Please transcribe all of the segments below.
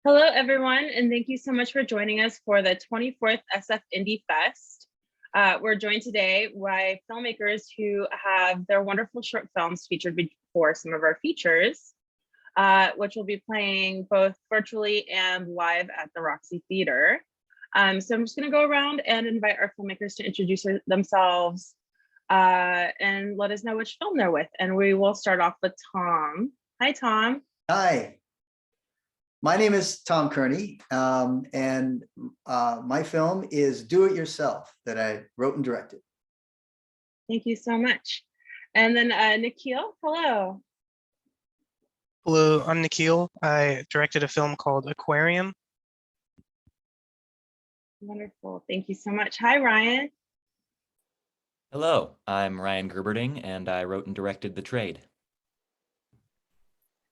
Hello, everyone, and thank you so much for joining us for the 24th SF Indie Fest. We're joined today by filmmakers who have their wonderful short films featured before some of our features, which will be playing both virtually and live at the Roxy Theater. So I'm just going to go around and invite our filmmakers to introduce themselves and let us know which film they're with. And we will start off with Tom. Hi, Tom. Hi, my name is Tom Kearney, and my film is Do It Yourself that I wrote and directed. Thank you so much. And then Nikhil, hello. Hello, I'm Nikhil. I directed a film called Aquarium. Wonderful, thank you so much. Hi, Ryan. Hello, I'm Ryan Gerberding, and I wrote and directed The Trade.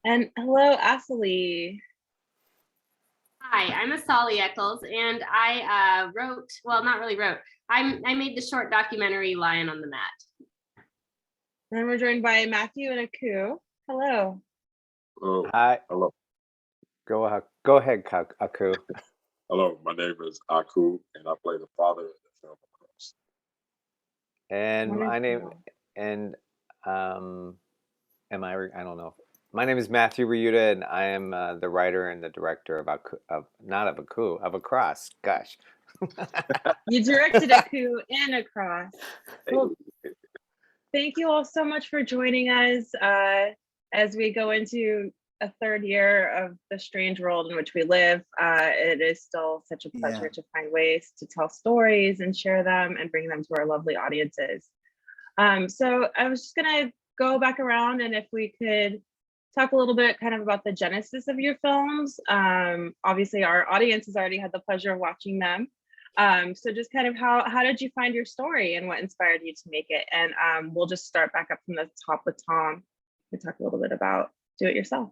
And hello, Asali. Hi, I'm Asali Eccles, and I I made the short documentary Lion on the Mat. And we're joined by Matthew and Coup. Hello. Hello. Hi. Hello. Go ahead, Aku. Hello. My name is Aku, and I play the father in the film. And my name, Wonderful. and I don't know. My name is Matthew Ryuta, and I am the writer and the director of A Cross. Gosh. You directed a Coup and a Cross. Well, thank you all so much for joining us as we go into a third year of the strange world in which we live. It is still such a pleasure to find ways to tell stories and share them and bring them to our lovely audiences. So I was just gonna go back around, and if we could talk a little bit kind of about the genesis of your films. Obviously our audience has already had the pleasure of watching them. So just kind of how did you find your story and what inspired you to make it? And we'll just start back up from the top with Tom and talk a little bit about Do It Yourself.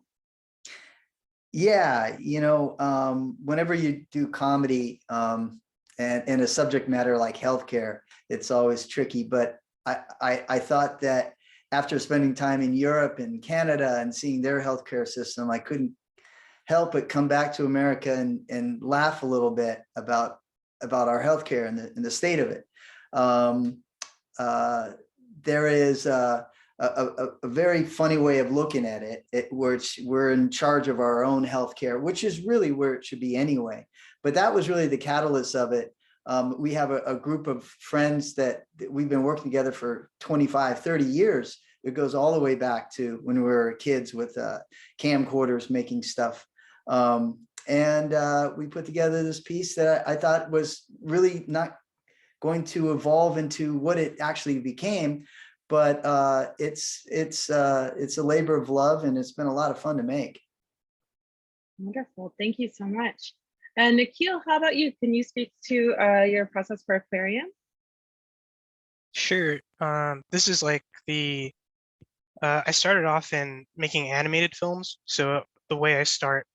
Yeah, whenever you do comedy and a subject matter like healthcare, it's always tricky. But I thought that after spending time in Europe and Canada and seeing their healthcare system, I couldn't help but come back to America and laugh a little bit about our healthcare and the state of it. There is a very funny way of looking at it, which we're in charge of our own healthcare, which is really where it should be anyway. But that was really the catalyst of it. We have a group of friends that we've been working together for 25, 30 years. It goes all the way back to when we were kids with camcorders making stuff. And we put together this piece that I thought was really not going to evolve into what it actually became. But it's a labor of love, and it's been a lot of fun to make. Wonderful, thank you so much. And Nikhil, how about you? Can you speak to your process for Aquarium? Sure. This is like I started off in making animated films. So the way I start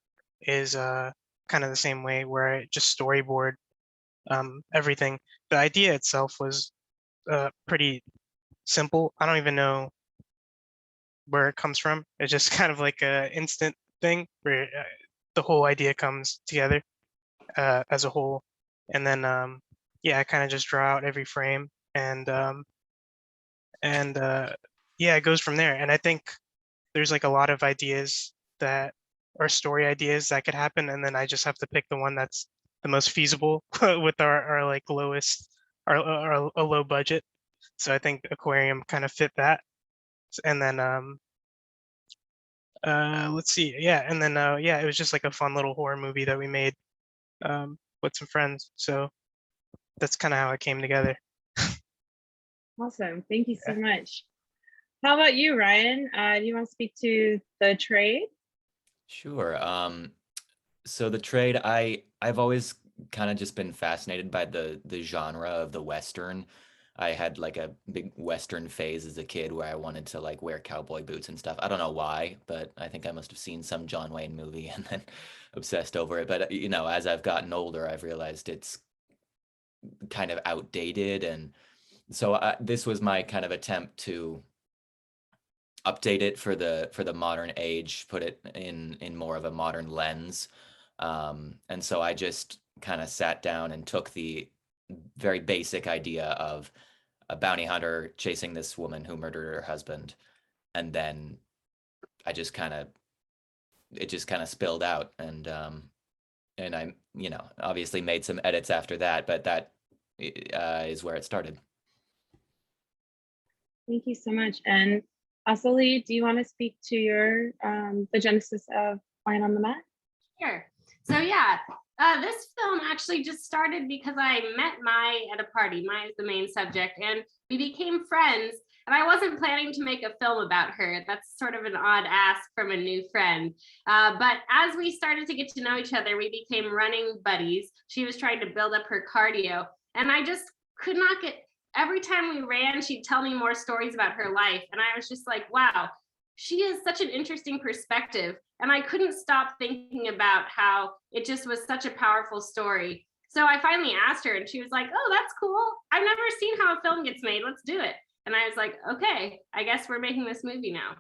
is kind of the same way, where I just storyboard everything. The idea itself was pretty simple. I don't even know where it comes from. It's just kind of like an instant thing where the whole idea comes together as a whole, and then I kind of just draw out every frame, and it goes from there. And I think there's like a lot of ideas that are story ideas that could happen, and then I just have to pick the one that's the most feasible with our like lowest our low budget. So I think Aquarium kind of fit that. And then let's see, and then it was just like a fun little horror movie that we made with some friends. So that's kind of how it came together. Awesome, thank you so much. How about you, Ryan? Do you want to speak to The Trade? Sure. So The Trade, I've always kind of just been fascinated by the genre of the Western. I had like a big Western phase as a kid where I wanted to like wear cowboy boots and stuff. I don't know why, but I think I must have seen some John Wayne movie and then obsessed over it. But as I've gotten older, I've realized it's kind of outdated, and so this was my kind of attempt to update it for the modern age, put it in more of a modern lens. And so I just kind of sat down and took the very basic idea of a bounty hunter chasing this woman who murdered her husband, and then I just kind of it just kind of spilled out, and I, you know, obviously made some edits after that, but that is where it started. Thank you so much. And Asali, do you want to speak to your the genesis of Lion on the Mat? Sure. So yeah, this film actually just started because I met Mai at a party. Mai is the main subject, and we became friends. And I wasn't planning to make a film about her. That's sort of an odd ask from a new friend. But as we started to get to know each other, we became running buddies. She was trying to build up her cardio, and I just could not get. Every time we ran, she'd tell me more stories about her life, and I was just like, wow, she has such an interesting perspective. And I couldn't stop thinking about how it just was such a powerful story. So I finally asked her, and she was like, oh, that's cool. I've never seen how a film gets made. Let's do it. And I was like, okay, I guess we're making this movie now.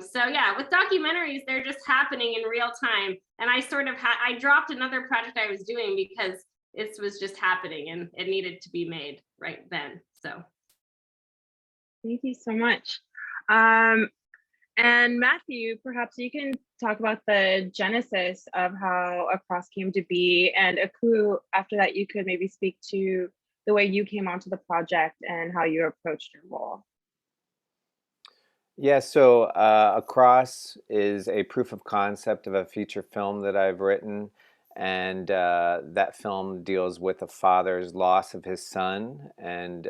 So yeah, with documentaries, they're just happening in real time. And I sort of I dropped another project I was doing because it was just happening and it needed to be made right then. So Thank you so much. And Matthew, perhaps you can talk about the genesis of how Across came to be, and a Coup, after that, you could maybe speak to the way you came onto the project and how you approached your role. Yeah, so Across is a proof of concept of a feature film that I've written, and that film deals with a father's loss of his son, and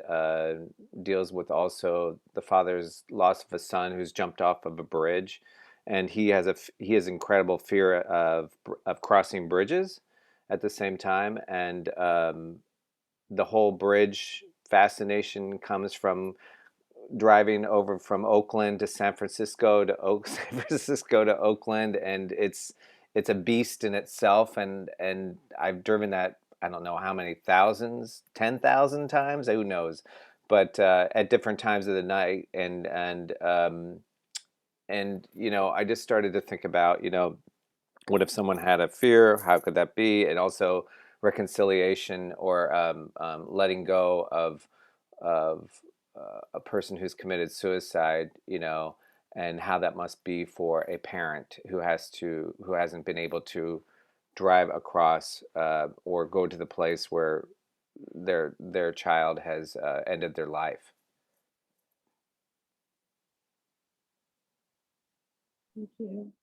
deals with also the father's loss of a son who's jumped off of a bridge, and he has incredible fear of crossing bridges at the same time, and the whole bridge fascination comes from driving over from Oakland to San Francisco to San Francisco to Oakland, and it's a beast in itself. And I've driven that, I don't know how many thousands, 10,000 times, who knows, but at different times of the night. And you know, I just started to think about, you know, what if someone had a fear? How could that be? And also reconciliation, or letting go of a person who's committed suicide, you know, and how that must be for a parent who hasn't been able to drive across or go to the place where their child has ended their life. Thank you.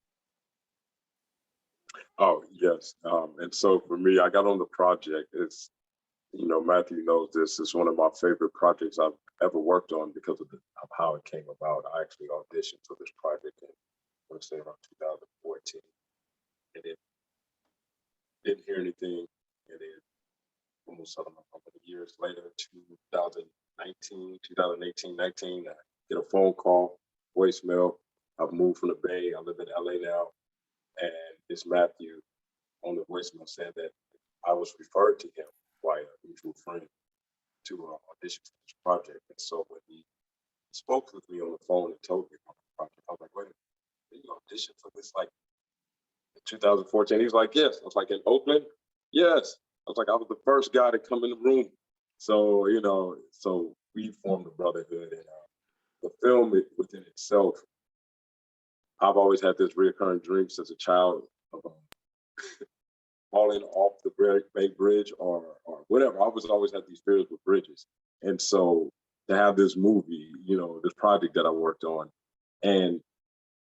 Oh, yes. And so for me, I got on the project. It's, you know, Matthew knows this. It's one of my favorite projects I've ever worked on because of how it came about. I actually auditioned for this project in, I want to say, around 2014. And then didn't hear anything. And then almost, I don't know how many years later, 2018, 19, I get a phone call, voicemail. I've moved from the Bay. I live in LA now. And it's Matthew on the voicemail saying that I was referred to him by a mutual friend to audition for this project. And so when he spoke with me on the phone and told me about the project, I was like, wait a minute, did you audition for this like in 2014? He was like, yes. I was like, in Oakland? Yes. I was like, I was the first guy to come in the room. So, you know, so we formed a brotherhood. And the film within itself, I've always had this recurring dream since a child of falling off the Bay Bridge or whatever. I always had these fears with bridges. And so to have this movie, you know, this project that I worked on, and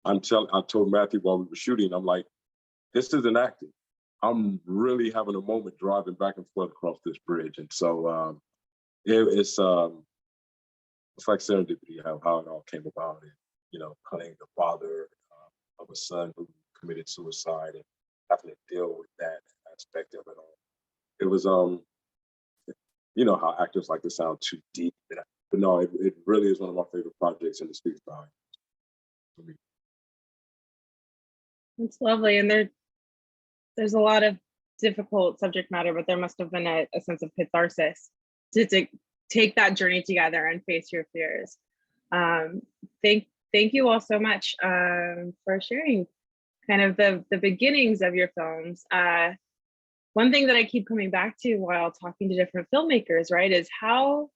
I told Matthew while we were shooting, I'm like, this isn't acting. I'm really having a moment driving back and forth across this bridge. And so it's like serendipity how it all came about. And, you know, playing the father of a son who committed suicide and having to deal with that aspect of it all. It was you know how actors like to sound too deep, but no, it really is one of my favorite projects, and it speaks volumes for me. It's lovely, and there's a lot of difficult subject matter, but there must have been a sense of catharsis to take that journey together and face your fears. Thank you all so much for sharing. kind of the beginnings of your films. One thing that I keep coming back to while talking to different filmmakers, right, is how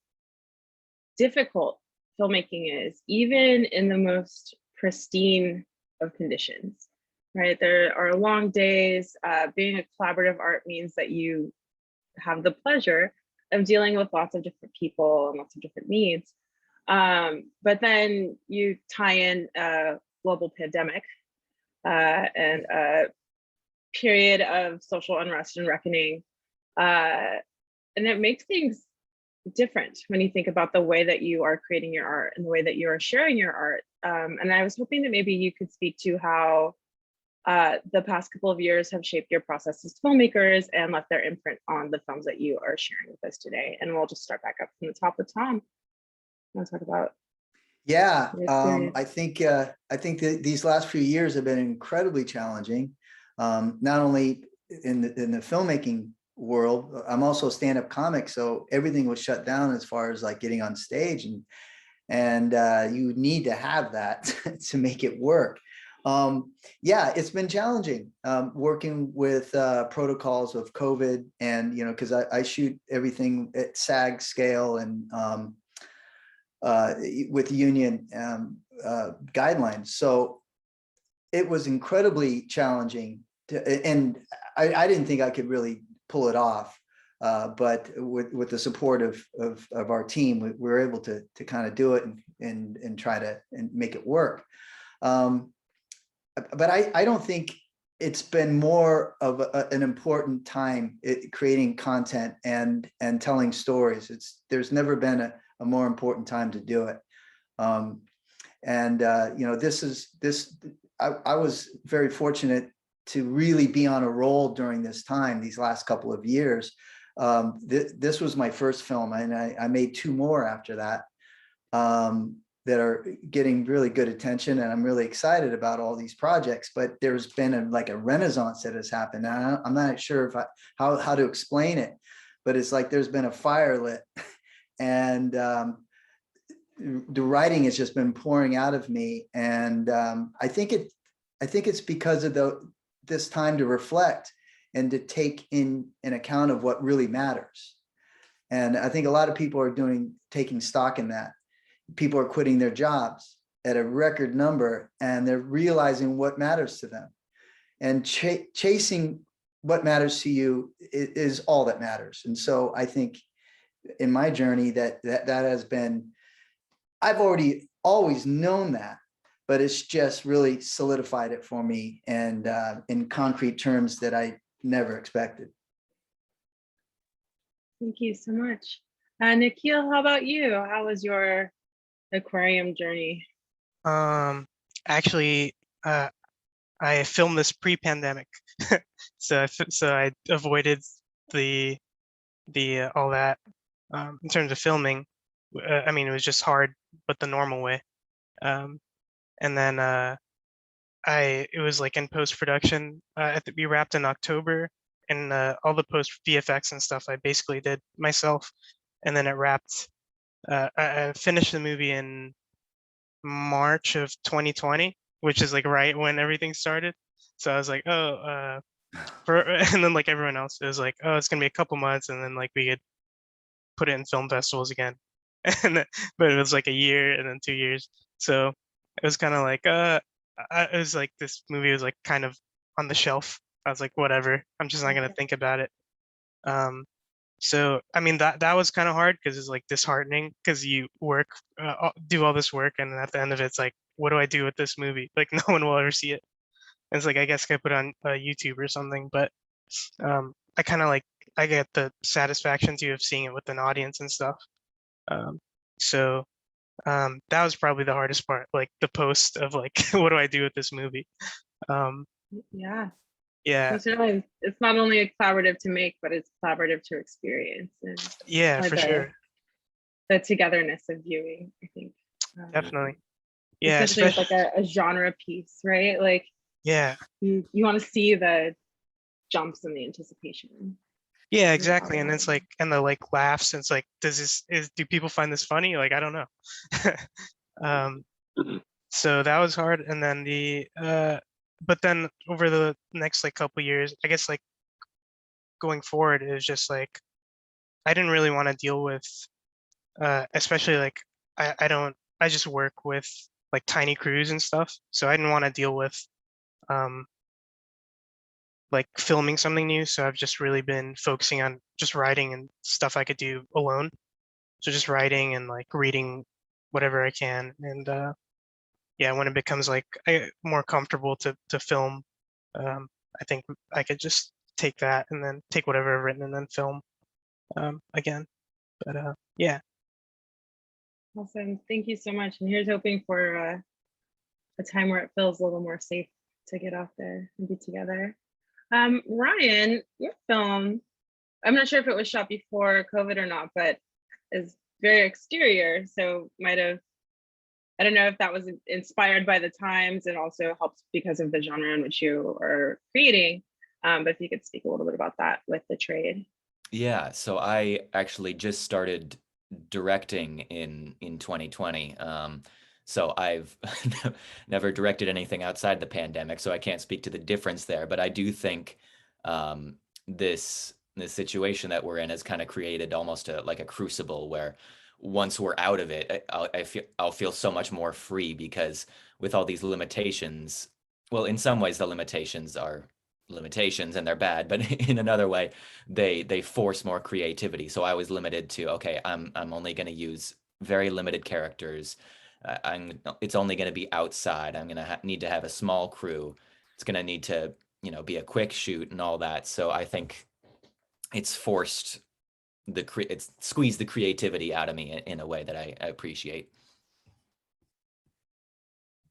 difficult filmmaking is, even in the most pristine of conditions, right? There are long days. Being a collaborative art means that you have the pleasure of dealing with lots of different people and lots of different needs. But then you tie in a global pandemic and a period of social unrest and reckoning. And it makes things different when you think about the way that you are creating your art and the way that you are sharing your art. And I was hoping that maybe you could speak to how the past couple of years have shaped your process as filmmakers and left their imprint on the films that you are sharing with us today. And we'll just start back up from the top with Tom. I want to talk about. Yeah, I think that these last few years have been incredibly challenging. Not only in the filmmaking world, I'm also a stand-up comic, so everything was shut down as far as like getting on stage, and you need to have that to make it work. Yeah, it's been challenging working with protocols of COVID, and because I shoot everything at SAG scale and with union guidelines, so it was incredibly challenging and I didn't think I could really pull it off, but with the support of our team, we were able to kind of do it and try to make it work. But I don't think it's been more of an important time creating content and telling stories. There's never been a more important time to do it. I was very fortunate to really be on a roll during this time, these last couple of years. This was my first film, and I made 2 more after that that are getting really good attention, and I'm really excited about all these projects. But there's been a renaissance that has happened. Now, I'm not sure how to explain it, but it's like there's been a fire lit, and the writing has just been pouring out of me, and I think it's because of this time to reflect and to take in account of what really matters. And I think a lot of people are taking stock in that. People are quitting their jobs at a record number, and they're realizing what matters to them. And chasing what matters to you is all that matters. And so I think in my journey that has been, I've always known that, but it's just really solidified it for me, and in concrete terms that I never expected. Thank you so much. Nikhil, how about you? How was your aquarium journey? Actually, I filmed this pre-pandemic, so I avoided the all that in terms of filming. I mean, it was just hard, but the normal way. And then it was like in post-production. We wrapped in October, and all the post VFX and stuff I basically did myself. And then it wrapped. I finished the movie in March of 2020, which is like right when everything started. So I was like, oh, and then like everyone else, it was like, oh, it's gonna be a couple months, and then like we could put it in film festivals again. But it was like a year and then 2 years. So it was kind of like, it was like this movie was like kind of on the shelf. I was like, whatever, I'm just not gonna think about it. So I mean that was kind of hard because it's like disheartening because you do all this work, and at the end of it, it's like, what do I do with this movie? Like no one will ever see it. And it's like, I guess I could put it on YouTube or something, but I kind of like, I get the satisfaction too of seeing it with an audience and stuff. So that was probably the hardest part, like the post of like, what do I do with this movie? Yeah. It's not only a collaborative to make, but it's collaborative to experience. And yeah, for sure. The togetherness of viewing, I think. Definitely. Yeah, especially like a genre piece, right? Like, yeah, you want to see the jumps and the anticipation. Yeah, exactly. And it's like, and the like laughs, and it's like, do people find this funny? Like, I don't know. So that was hard. And then but then over the next like couple years, I guess like going forward, it was just like I didn't really want to deal with, especially like I just work with like tiny crews and stuff, so I didn't want to deal with um like filming something new. So I've just really been focusing on just writing and stuff I could do alone. So just writing and like reading whatever I can, and yeah, when it becomes like more comfortable to film, um, I think I could just take that and then take whatever I've written and then film again. But yeah, Awesome. Thank you so much. And here's hoping for a time where it feels a little more safe to get out there and be together. Ryan, your film, I'm not sure if it was shot before COVID or not, but is very exterior. So might have, I don't know if that was inspired by the times and also helps because of the genre in which you are creating. But if you could speak a little bit about that with the trade. Yeah, so I actually just started directing in 2020. So I've never directed anything outside the pandemic, so I can't speak to the difference there. But I do think this situation that we're in has kind of created almost like a crucible where once we're out of it, I'll feel so much more free because with all these limitations, well, in some ways the limitations are limitations and they're bad, but in another way they force more creativity. So I was limited to, okay, I'm only going to use very limited characters. It's only going to be outside. I'm going to need to have a small crew. It's going to need to, be a quick shoot and all that. So I think it's forced it's squeezed the creativity out of me in a way that I appreciate.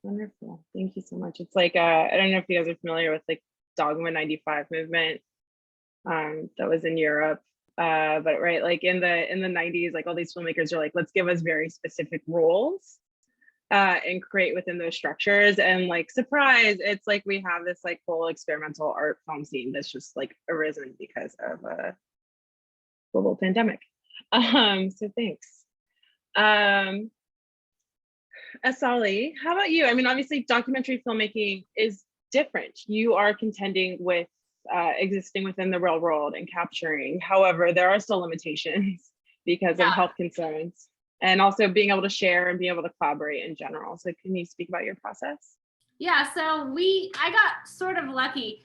Wonderful. Thank you so much. It's like, I don't know if you guys are familiar with like Dogma 95 movement that was in Europe. But right, like in the 90s, like all these filmmakers are like, let's give us very specific rules and create within those structures. And like, surprise, it's like we have this like whole experimental art film scene that's just like arisen because of a global pandemic. So thanks. Asali, how about you? I mean, obviously documentary filmmaking is different. You are contending with existing within the real world and capturing. However, there are still limitations because of health concerns and also being able to share and be able to collaborate in general. So can you speak about your process? Yeah, so I got sort of lucky.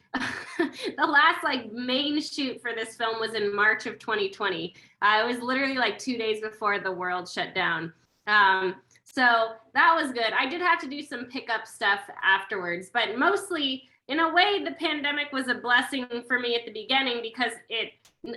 The last like main shoot for this film was in March of 2020. It was literally like 2 days before the world shut down. So that was good. I did have to do some pickup stuff afterwards, but mostly in a way, the pandemic was a blessing for me at the beginning because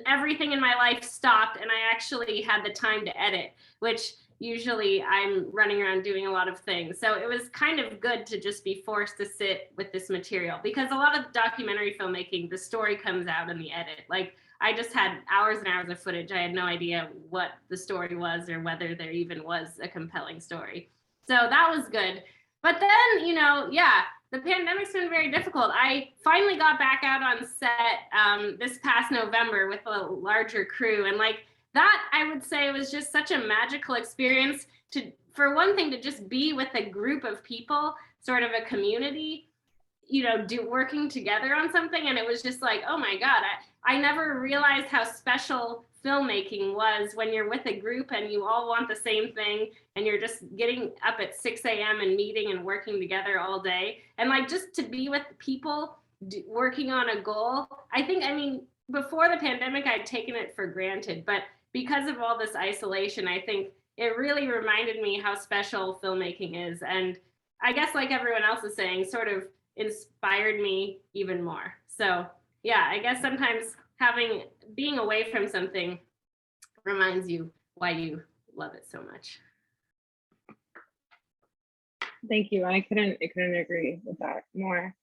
everything in my life stopped and I actually had the time to edit, which usually I'm running around doing a lot of things. So it was kind of good to just be forced to sit with this material because a lot of documentary filmmaking, the story comes out in the edit. Like I just had hours and hours of footage. I had no idea what the story was or whether there even was a compelling story. So that was good. But then, the pandemic's been very difficult. I finally got back out on set this past November with a larger crew. And like that, I would say was just such a magical experience for one thing, to just be with a group of people, sort of a community, working together on something. And it was just like, oh my God, I never realized how special filmmaking was when you're with a group and you all want the same thing and you're just getting up at 6 a.m. and meeting and working together all day. And like just to be with people working on a goal. I mean, before the pandemic, I'd taken it for granted, but because of all this isolation, I think it really reminded me how special filmmaking is. And I guess like everyone else is saying, sort of inspired me even more. So yeah, I guess sometimes being away from something reminds you why you love it so much. Thank you. I couldn't agree with that more.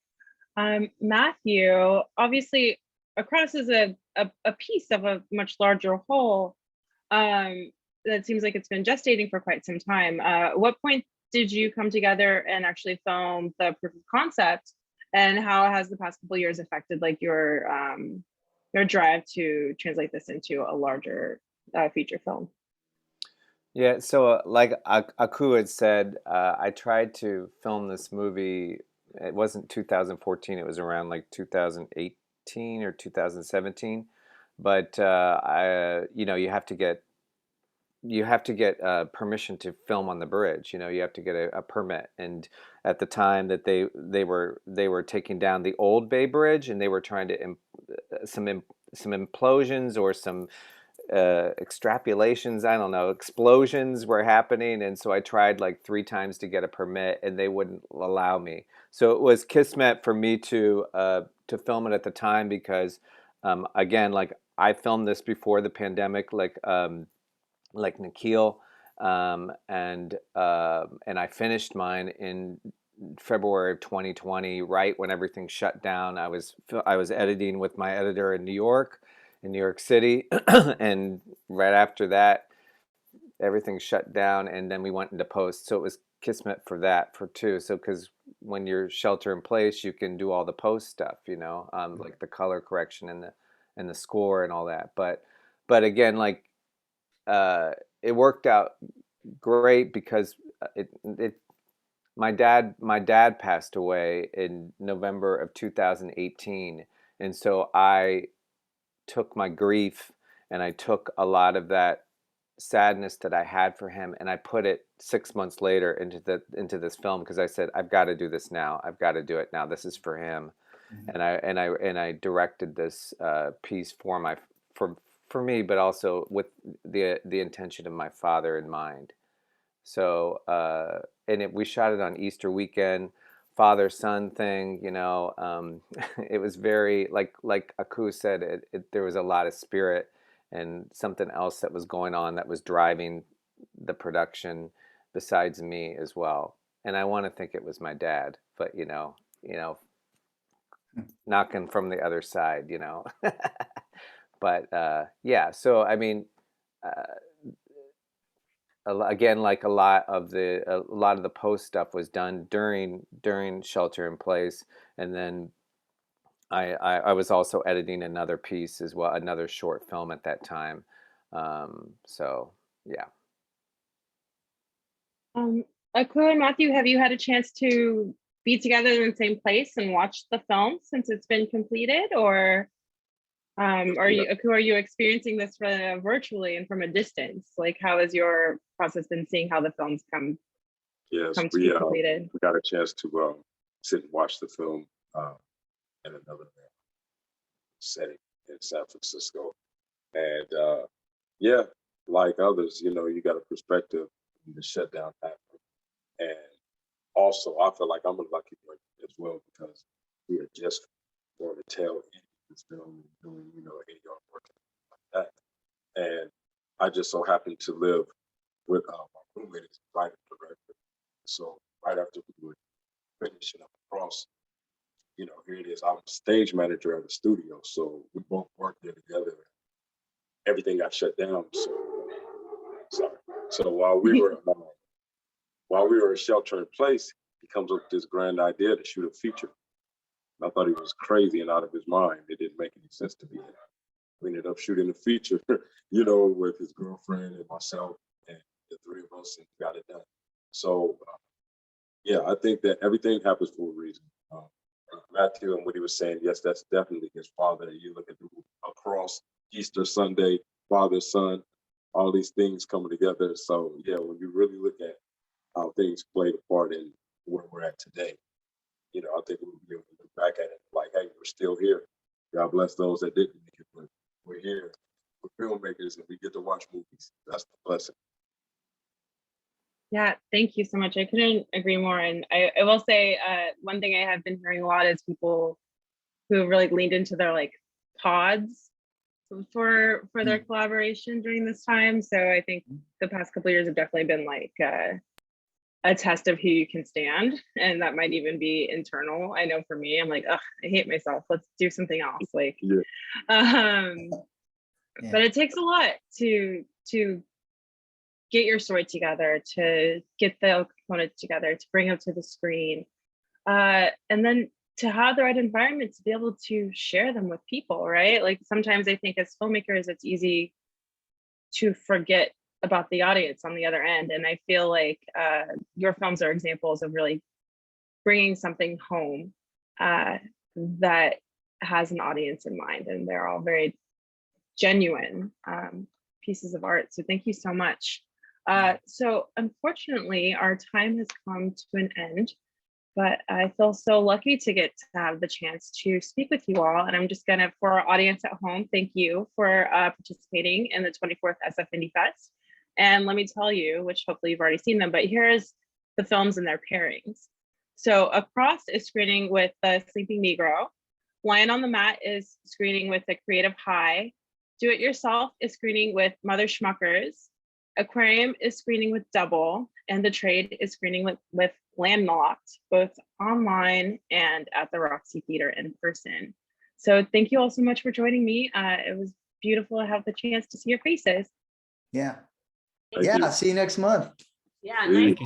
Matthew, obviously Across is a piece of a much larger whole that seems like it's been gestating for quite some time. What point did you come together and actually film the proof of concept, and how has the past couple of years affected like your drive to translate this into a larger feature film? Yeah, so like Aku had said, I tried to film this movie it wasn't 2014. It was around like 2018 or 2017. But you know, you have to get permission to film on the bridge. You know, you have to get a permit. And at the time that they were taking down the old Bay Bridge, and they were trying to some implosions or some extrapolations, I don't know, explosions were happening. And so I tried like 3 times to get a permit, and they wouldn't allow me. So it was kismet for me to film it at the time, because again, like I filmed this before the pandemic, like Nikhil, and I finished mine in February of 2020, right when everything shut down. I was editing with my editor in New York City, and right after that, everything shut down, and then we went into post. So it was kismet for that for too. So because when you're shelter in place, you can do all the post stuff, you know, like the color correction and the score and all that. But again, like it worked out great, because my dad passed away in November of 2018, and so I took my grief, and I took a lot of that sadness that I had for him, and I put it 6 months later into this film, because I said, I've got to do this now. I've got to do it now. This is for him. And I directed this piece for me, but also with the intention of my father in mind. So we shot it on Easter weekend, father son thing. You know, it was very like Aku said. There was a lot of spirit and something else that was going on that was driving the production besides me as well. And I want to think it was my dad, but you know, knocking from the other side, you know. But yeah, so I mean, again, like a lot of the post stuff was done during shelter in place, and then I was also editing another piece as well, another short film at that time. So yeah. Aku and Matthew, have you had a chance to be together in the same place and watch the film since it's been completed, or are you experiencing this virtually and from a distance? Like, how has your process been seeing how the films come Yes, to be completed? we got a chance to sit and watch the film in another setting in San Francisco. And yeah, like others, you know, you got a perspective when the shutdown happened. And also, I feel like I'm a lucky one as well, because we are just going to tell this film and doing, you know, any artwork like that. And I just so happened to live with my roommate as a writer director. So right after we were finishing up across, you know, here it is. I'm stage manager at the studio, so we both worked there together. Everything got shut down. So while we were in shelter in place, he comes up with this grand idea to shoot a feature. And I thought he was crazy and out of his mind. It didn't make any sense to me. We ended up shooting a feature, you know, with his girlfriend and myself, and the 3 of us, and got it done. So yeah, I think that everything happens for a reason. Matthew and what he was saying, yes, that's definitely his father. You look at across Easter Sunday, father, son, all these things coming together. So yeah, when you really look at how things played a part in where we're at today, you know, I think we'll be able to look back at it like, hey, we're still here. God bless those that didn't make it, but we're here. We're filmmakers, and we get to watch movies. That's the blessing. Yeah, thank you so much. I couldn't agree more. And I will say one thing I have been hearing a lot is people who have really leaned into their like pods for their collaboration during this time. So I think the past couple of years have definitely been like a test of who you can stand, and that might even be internal. I know for me, I'm like, ugh, I hate myself. Let's do something else. Like, but it takes a lot to get your story together, to get the components together, to bring them to the screen, and then to have the right environment to be able to share them with people, right? Like sometimes I think as filmmakers, it's easy to forget about the audience on the other end. And I feel like your films are examples of really bringing something home that has an audience in mind, and they're all very genuine pieces of art. So thank you so much. So unfortunately, our time has come to an end, but I feel so lucky to get to have the chance to speak with you all. And I'm just gonna, for our audience at home, thank you for participating in the 24th SF Indie Fest. And let me tell you, which hopefully you've already seen them, but here's the films and their pairings. So Across is screening with The Sleeping Negro. Lion on the Mat is screening with The Creative High. Do It Yourself is screening with Mother Schmuckers. Aquarium is screening with Double, and The Trade is screening with Landlocked, both online and at the Roxy Theater in person. So thank you all so much for joining me. It was beautiful to have the chance to see your faces. Yeah. Thank Yeah. you. See you next month. Yeah, Thank nice